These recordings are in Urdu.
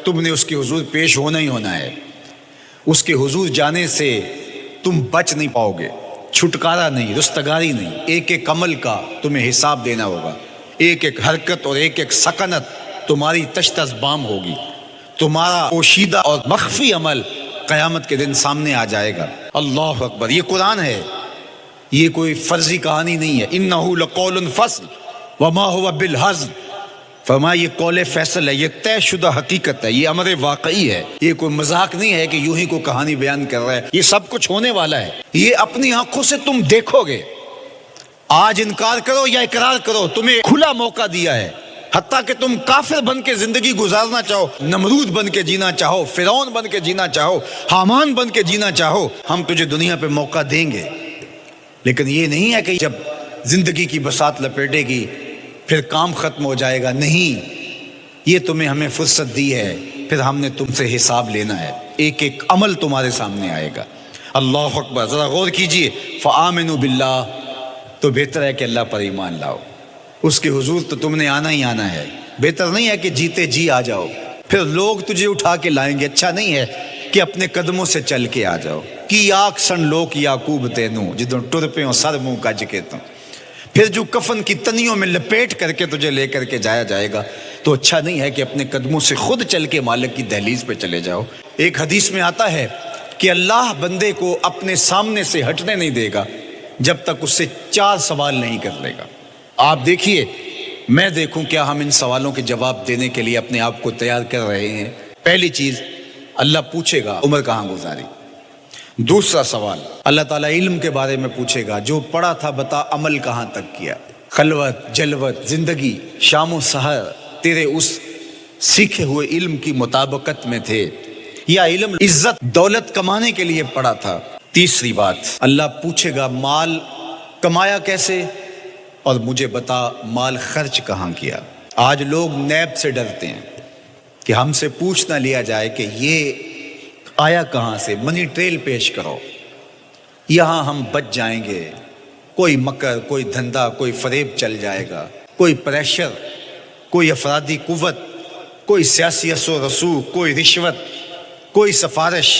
تم نے اس کے حضور پیش ہونا ہی ہونا ہے. اس کے حضور جانے سے تم بچ نہیں پاؤ گے، چھٹکارا نہیں، رستگاری نہیں. ایک ایک عمل کا تمہیں حساب دینا ہوگا، ایک ایک حرکت اور ایک ایک سکنت تمہاری تشت ازبام ہوگی. تمہارا پوشیدہ اور مخفی عمل قیامت کے دن سامنے آ جائے گا. اللہ اکبر. یہ قرآن ہے، یہ کوئی فرضی کہانی نہیں ہے. انہ لقول فصل وما هو بالہزل. فرمایا یہ قول فیصل ہے، یہ طے شدہ حقیقت ہے، یہ امر واقعی ہے. یہ کوئی مذاق نہیں ہے کہ یوں ہی کوئی کہانی بیان کر رہا ہے. یہ سب کچھ ہونے والا ہے، یہ اپنی آنکھوں سے تم دیکھو گے. آج انکار کرو یا اقرار کرو، تمہیں کھلا موقع دیا ہے. حتیٰ کہ تم کافر بن کے زندگی گزارنا چاہو، نمرود بن کے جینا چاہو، فرعون بن کے جینا چاہو، حامان بن کے جینا چاہو، ہم تجھے دنیا پہ موقع دیں گے. لیکن یہ نہیں ہے کہ جب زندگی کی بساط لپیٹے گی پھر کام ختم ہو جائے گا. نہیں، یہ تمہیں ہمیں فرصت دی ہے، پھر ہم نے تم سے حساب لینا ہے. ایک ایک عمل تمہارے سامنے آئے گا. اللہ اکبر. ذرا غور کیجئے. فآمنوا باللہ، تو بہتر ہے کہ اللہ پر ایمان لاؤ. اس کے حضور تو تم نے آنا ہی آنا ہے. بہتر نہیں ہے کہ جیتے جی آ جاؤ، پھر لوگ تجھے اٹھا کے لائیں گے. اچھا نہیں ہے کہ اپنے قدموں سے چل کے آ جاؤ. کی آنکھ سن لوک یعقوب تینوں جدوں ٹر پہ ہوں سر منہ کج کے تو. پھر جو کفن کی تنیوں میں لپیٹ کر کے تجھے لے کر کے جایا جائے گا، تو اچھا نہیں ہے کہ اپنے قدموں سے خود چل کے مالک کی دہلیز پہ چلے جاؤ. ایک حدیث میں آتا ہے کہ اللہ بندے کو اپنے سامنے سے ہٹنے نہیں دے گا جب تک اس سے 4 سوال نہیں کر لے گا. آپ دیکھیے، میں دیکھوں کیا ہم ان سوالوں کے جواب دینے کے لیے اپنے آپ کو تیار کر رہے ہیں. پہلی چیز، اللہ پوچھے گا عمر کہاں گزاری. دوسرا سوال، اللہ تعالیٰ علم کے بارے میں پوچھے گا. جو پڑھا تھا بتا، عمل کہاں تک کیا. خلوت، جلوت، زندگی، شام و سحر تیرے اس سیکھے ہوئے علم کی مطابقت میں تھے، یا علم عزت دولت کمانے کے لیے پڑھا تھا. تیسری بات، اللہ پوچھے گا مال کمایا کیسے، اور مجھے بتا مال خرچ کہاں کیا. آج لوگ نیب سے ڈرتے ہیں کہ ہم سے پوچھ نہ لیا جائے کہ یہ آیا کہاں سے. منی ٹریل پیش کرو، یہاں ہم بچ جائیں گے. کوئی مکر، کوئی دھندا، کوئی فریب چل جائے گا، کوئی پریشر، کوئی افرادی قوت، کوئی سیاسی اثر و رسوخ، کوئی رشوت، کوئی سفارش،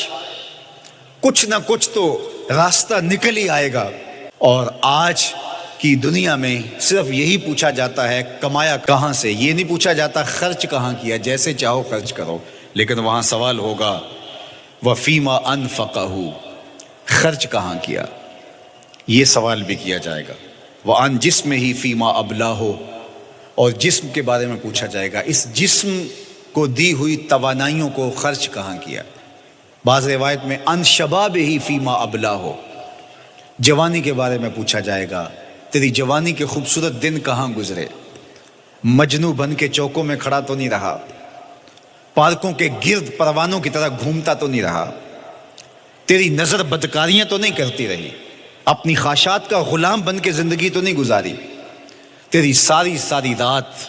کچھ نہ کچھ تو راستہ نکل ہی آئے گا. اور آج کی دنیا میں صرف یہی پوچھا جاتا ہے کمایا کہاں سے. یہ نہیں پوچھا جاتا خرچ کہاں کیا. جیسے چاہو خرچ کرو، لیکن وہاں سوال ہوگا وفیما انفقہ، خرچ کہاں کیا. یہ سوال بھی کیا جائے گا. وعن جسم ہی فیما ابلاہ، اور جسم کے بارے میں پوچھا جائے گا، اس جسم کو دی ہوئی توانائیوں کو خرچ کہاں کیا. بعض روایت میں ان شباب ہی فیما ابلاہ، جوانی کے بارے میں پوچھا جائے گا، تیری جوانی کے خوبصورت دن کہاں گزرے. مجنو بن کے چوکوں میں کھڑا تو نہیں رہا، پارکوں کے گرد پروانوں کی طرح گھومتا تو نہیں رہا، تیری نظر بدکاریاں تو نہیں کرتی رہی، اپنی خواہشات کا غلام بن کے زندگی تو نہیں گزاری، تیری ساری رات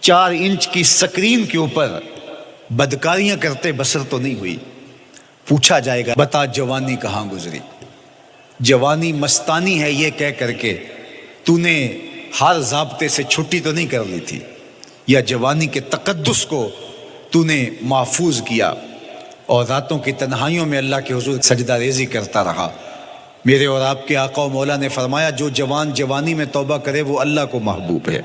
4 انچ کی سکرین کے اوپر بدکاریاں کرتے بسر تو نہیں ہوئی. پوچھا جائے گا بتا جوانی کہاں گزری. جوانی مستانی ہے یہ کہہ کر کے تو نے ہر ضابطے سے چھٹی تو نہیں کر لی تھی، یا جوانی کے تقدس کو تو نے محفوظ کیا اور راتوں کی تنہائیوں میں اللہ کے حضور سجدہ ریزی کرتا رہا. میرے اور آپ کے آقا و مولا نے فرمایا جو جوان جوانی میں توبہ کرے وہ اللہ کو محبوب ہے.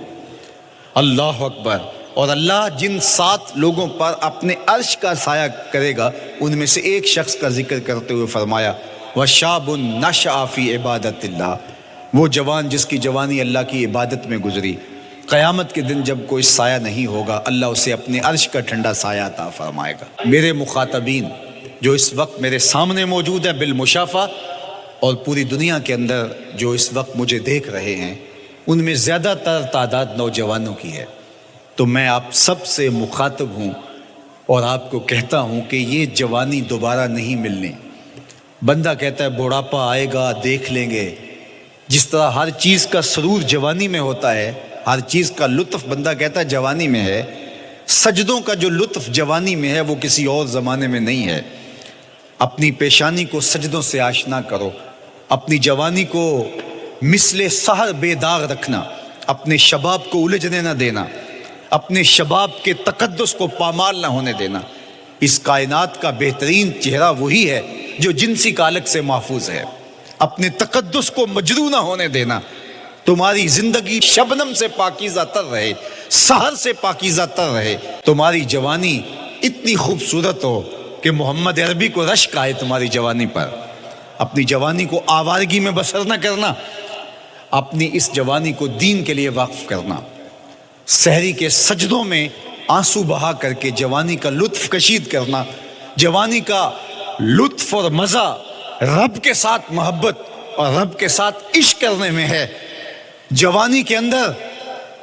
اللہ اکبر. اور اللہ جن 7 لوگوں پر اپنے عرش کا سایہ کرے گا ان میں سے ایک شخص کا ذکر کرتے ہوئے فرمایا وَشَابٌ نَشَأَ فِي عِبَادَةِ اللَّهِ، وہ جوان جس کی جوانی اللہ کی عبادت میں گزری. قیامت کے دن جب کوئی سایہ نہیں ہوگا اللہ اسے اپنے عرش کا ٹھنڈا سایہ عطا فرمائے گا. میرے مخاطبین جو اس وقت میرے سامنے موجود ہیں بالمشافہ، اور پوری دنیا کے اندر جو اس وقت مجھے دیکھ رہے ہیں، ان میں زیادہ تر تعداد نوجوانوں کی ہے. تو میں آپ سب سے مخاطب ہوں اور آپ کو کہتا ہوں کہ یہ جوانی دوبارہ نہیں ملنی. بندہ کہتا ہے بڑھاپا آئے گا دیکھ لیں گے. جس طرح ہر چیز کا سرور جوانی میں ہوتا ہے، ہر چیز کا لطف بندہ کہتا ہے جوانی میں ہے، سجدوں کا جو لطف جوانی میں ہے وہ کسی اور زمانے میں نہیں ہے. اپنی پیشانی کو سجدوں سے آشنا کرو، اپنی جوانی کو مثل سحر بے داغ رکھنا، اپنے شباب کو الجھنے نہ دینا، اپنے شباب کے تقدس کو پامال نہ ہونے دینا۔ اس کائنات کا بہترین چہرہ وہی ہے جو جنسی کالک سے محفوظ ہے۔ اپنے تقدس کو مجروح نہ ہونے دینا۔ تمہاری زندگی شبنم سے پاکیزہ تر رہے، سحر سے پاکیزہ تر رہے۔ تمہاری جوانی اتنی خوبصورت ہو کہ محمد عربی کو رشک آئے تمہاری جوانی پر۔ اپنی جوانی کو آوارگی میں بسر نہ کرنا، اپنی اس جوانی کو دین کے لیے وقف کرنا۔ سحری کے سجدوں میں آنسو بہا کر کے جوانی کا لطف کشید کرنا۔ جوانی کا لطف اور مزہ رب کے ساتھ محبت اور رب کے ساتھ عشق کرنے میں ہے۔ جوانی کے اندر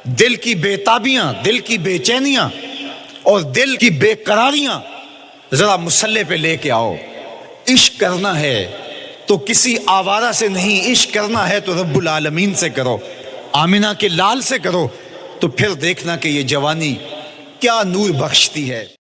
دل کی بے تابیاں، دل کی بے چینیاں اور دل کی بے قراریاں ذرا مسلح پہ لے کے آؤ۔ عشق کرنا ہے تو کسی آوارہ سے نہیں، عشق کرنا ہے تو رب العالمین سے کرو، آمنہ کے لال سے کرو، تو پھر دیکھنا کہ یہ جوانی کیا نور بخشتی ہے۔